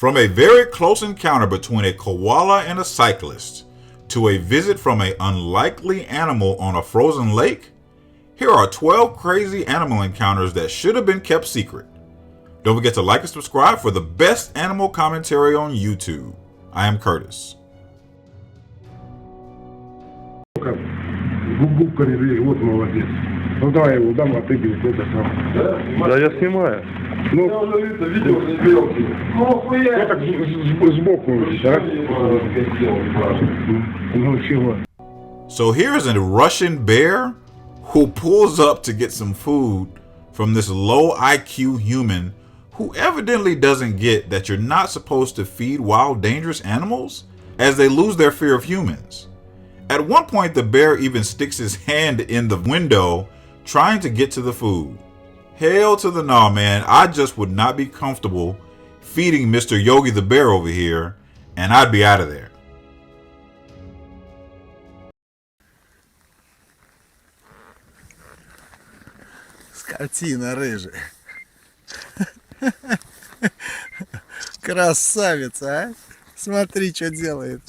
From a very close encounter between a koala and a cyclist, to a visit from an unlikely animal on a frozen lake, here are 12 crazy animal encounters that should have been kept secret. Don't forget to like and subscribe for the best animal commentary on YouTube. I am Curtis. Вот молодец. Ну давай я его дам, а ты это сам. Да, я снимаю. Ну, я уже видел, я так сбоку, ну чего? So here's a Russian bear who pulls up to get some food from this low IQ human who evidently doesn't get that you're not supposed to feed wild, dangerous animals as they lose their fear of humans. At one point, the bear even sticks his hand in the window trying to get to the food. Hell to the no, man. I just would not be comfortable feeding Mr. Yogi the bear over here, and I'd be out of there. Скотина рыжая. Красавица, а? Смотри, что делает.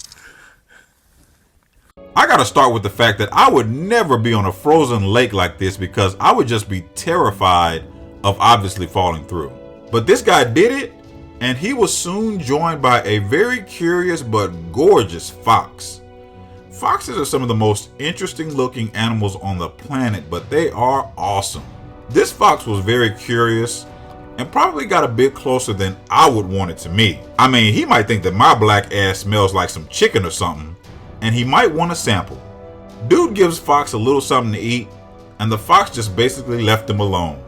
I gotta start with the fact that I would never be on a frozen lake like this because I would just be terrified of obviously falling through. But this guy did it, and he was soon joined by a very curious but gorgeous fox. Foxes are some of the most interesting looking animals on the planet, but they are awesome. This fox was very curious and probably got a bit closer than I would want it to me. I mean, he might think that my black ass smells like some chicken or something, and he might want a sample. Dude gives Fox a little something to eat, and the fox just basically left him alone.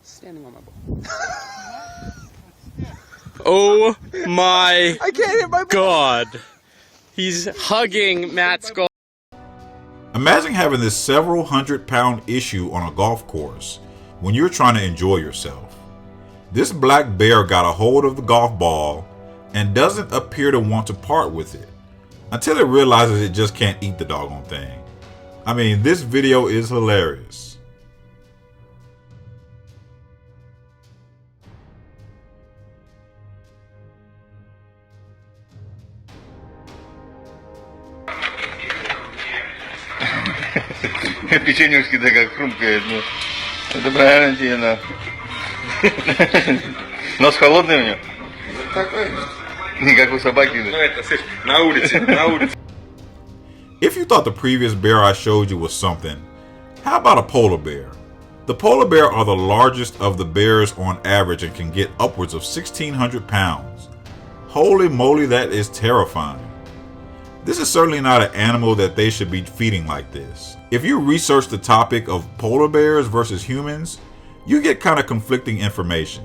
Standing on my ball. Oh my God. He's hugging Matt's goal. Imagine having this several hundred-pound issue on a golf course when you're trying to enjoy yourself. This black bear got a hold of the golf ball and doesn't appear to want to part with it until it realizes it just can't eat the doggone thing. I mean, this video is hilarious. Печенюшки такая хрумкает, ну. Это правильно, Нос холодный у него? Такой. Не как у собаки. Ну это, на улице, на улице. If you thought the previous bear I showed you was something, how about a polar bear? The polar bear are the largest of the bears on average and can get upwards of 1,600 pounds. Holy moly, that is terrifying. This is certainly not an animal that they should be feeding like this. If you research the topic of polar bears versus humans, you get kind of conflicting information.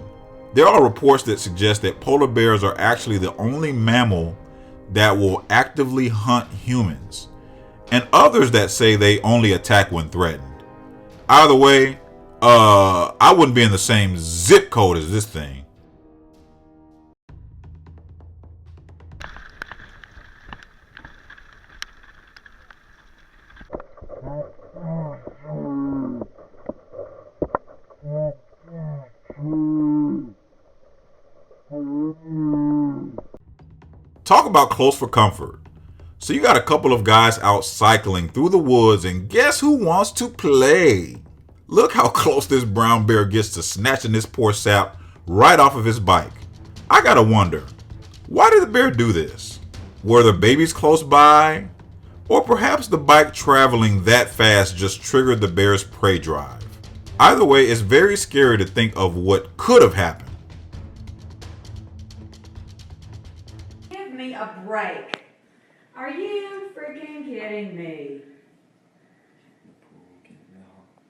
There are reports that suggest that polar bears are actually the only mammal that will actively hunt humans, and others that say they only attack when threatened. Either way, I wouldn't be in the same zip code as this thing. Talk about close for comfort. So you got a couple of guys out cycling through the woods, and guess who wants to play? Look how close this brown bear gets to snatching this poor sap right off of his bike. I gotta wonder, why did the bear do this? Were there babies close by? Or perhaps the bike traveling that fast just triggered the bear's prey drive. Either way, it's very scary to think of what could have happened. Give me a break. Are you freaking kidding me?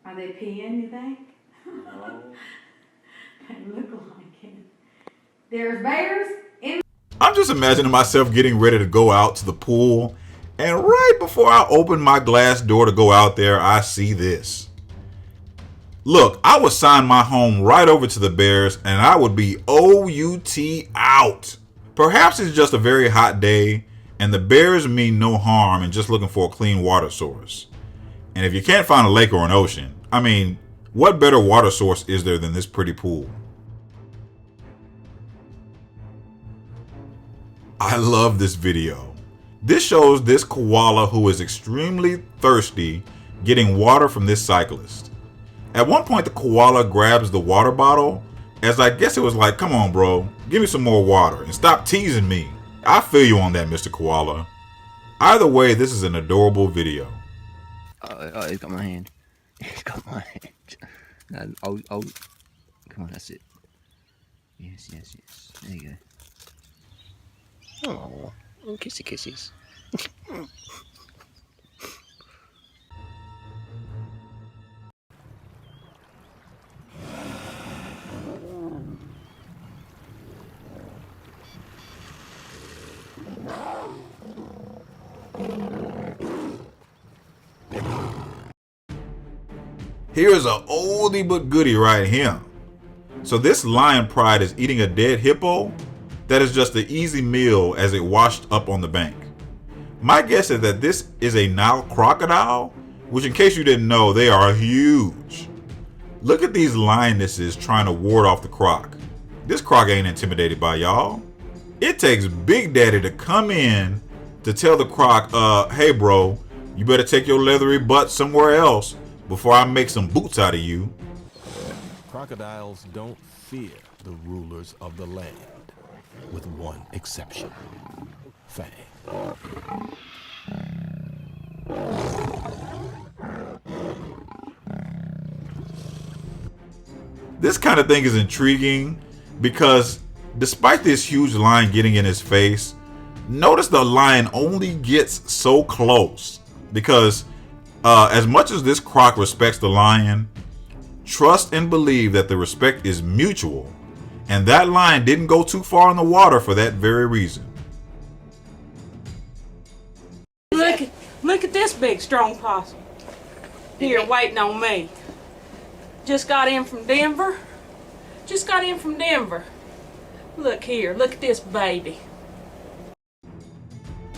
Are they peeing, you think? No. They look like it. There's bears in. I'm just imagining myself getting ready to go out to the pool, and right before I open my glass door to go out there, I see this. Look, I would sign my home right over to the bears, and I would be OUT out. Perhaps it's just a very hot day, and the bears mean no harm and just looking for a clean water source. And if you can't find a lake or an ocean, I mean, what better water source is there than this pretty pool? I love this video. This shows this koala who is extremely thirsty getting water from this cyclist. At one point, the koala grabs the water bottle, as I guess it was like, come on bro, give me some more water and stop teasing me. I feel you on that, Mr. Koala. Either way, this is an adorable video. Oh, he's got my hand. He's got my hand. Oh, come on, that's it. Yes. There you go. Oh, kissy kisses. Here's a oldie but goodie right here. So this lion pride is eating a dead hippo that is just an easy meal as it washed up on the bank. My guess is that this is a Nile crocodile, which in case you didn't know, they are huge. Look at these lionesses trying to ward off the croc. This croc ain't intimidated by y'all. It takes Big Daddy to come in to tell the croc, hey bro, you better take your leathery butt somewhere else before I make some boots out of you. Crocodiles don't fear the rulers of the land, with one exception. Fang. This kind of thing is intriguing because despite this huge lion getting in his face, notice the lion only gets so close because as much as this croc respects the lion, trust and believe that the respect is mutual, and that lion didn't go too far in the water for that very reason. Look at this big strong possum here waiting on me. Just got in from Denver. Look here, look at this baby.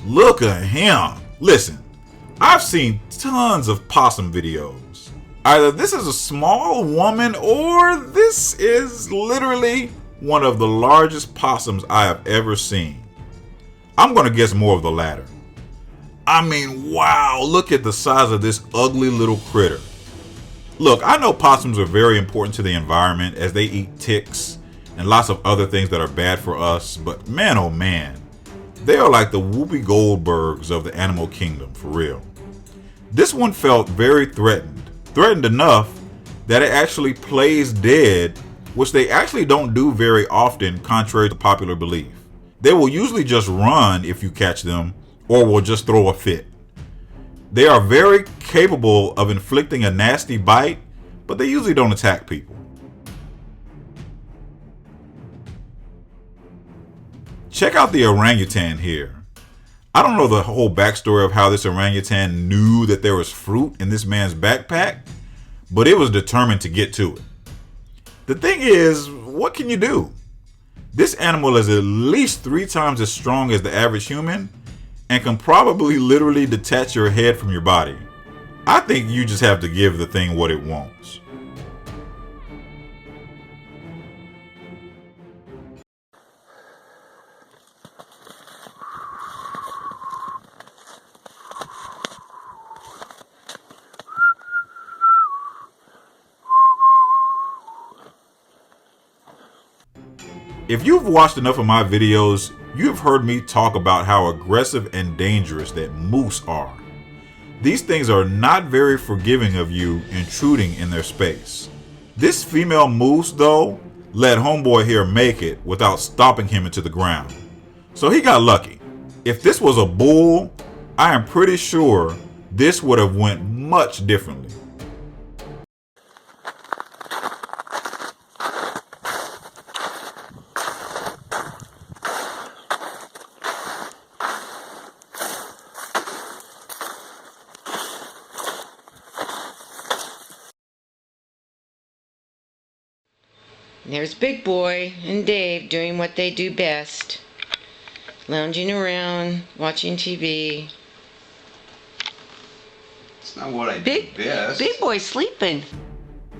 Look at him. Listen, I've seen tons of possum videos. Either this is a small woman or this is literally one of the largest possums I have ever seen. I'm gonna guess more of the latter. I mean, wow, look at the size of this ugly little critter. Look, I know possums are very important to the environment as they eat ticks and lots of other things that are bad for us, but man oh man, they are like the Whoopi Goldbergs of the animal kingdom, for real. This one felt very threatened enough that it actually plays dead, which they actually don't do very often contrary to popular belief. They will usually just run if you catch them or will just throw a fit. They are very capable of inflicting a nasty bite, but they usually don't attack people. Check out the orangutan here. I don't know the whole backstory of how this orangutan knew that there was fruit in this man's backpack, but it was determined to get to it. The thing is, what can you do? This animal is at least 3 times as strong as the average human and can probably literally detach your head from your body. I think you just have to give the thing what it wants. If you've watched enough of my videos, you've heard me talk about how aggressive and dangerous that moose are. These things are not very forgiving of you intruding in their space. This female moose, though, let homeboy here make it without stomping him into the ground. So he got lucky. If this was a bull, I am pretty sure this would have went much differently. There's Big Boy and Dave doing what they do best. lounging around, watching TV. It's not what I do best. Big boy sleeping.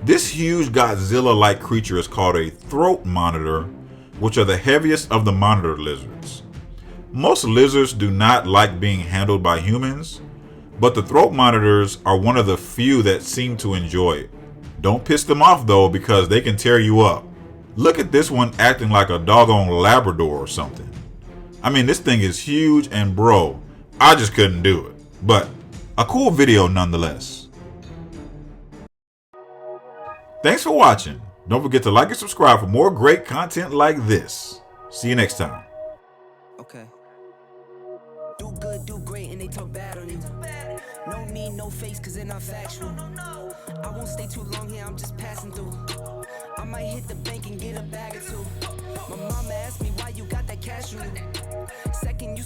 This huge Godzilla-like creature is called a throat monitor, which are the heaviest of the monitor lizards. Most lizards do not like being handled by humans, but the throat monitors are one of the few that seem to enjoy it. Don't piss them off though, because they can tear you up. Look at this one acting like a doggone Labrador or something. I mean, this thing is huge, and bro, I just couldn't do it. But a cool video nonetheless. Thanks for watching. Don't forget to like and subscribe for more great content like this. See you next time. Okay. Do good, do great, and they talk bad on you. No need, no face, cause they're not factual. I won't stay too long here, I'm just passing through. I might hit the bank and get a bag or two. My mama asked me why you got that cash on you. Second, you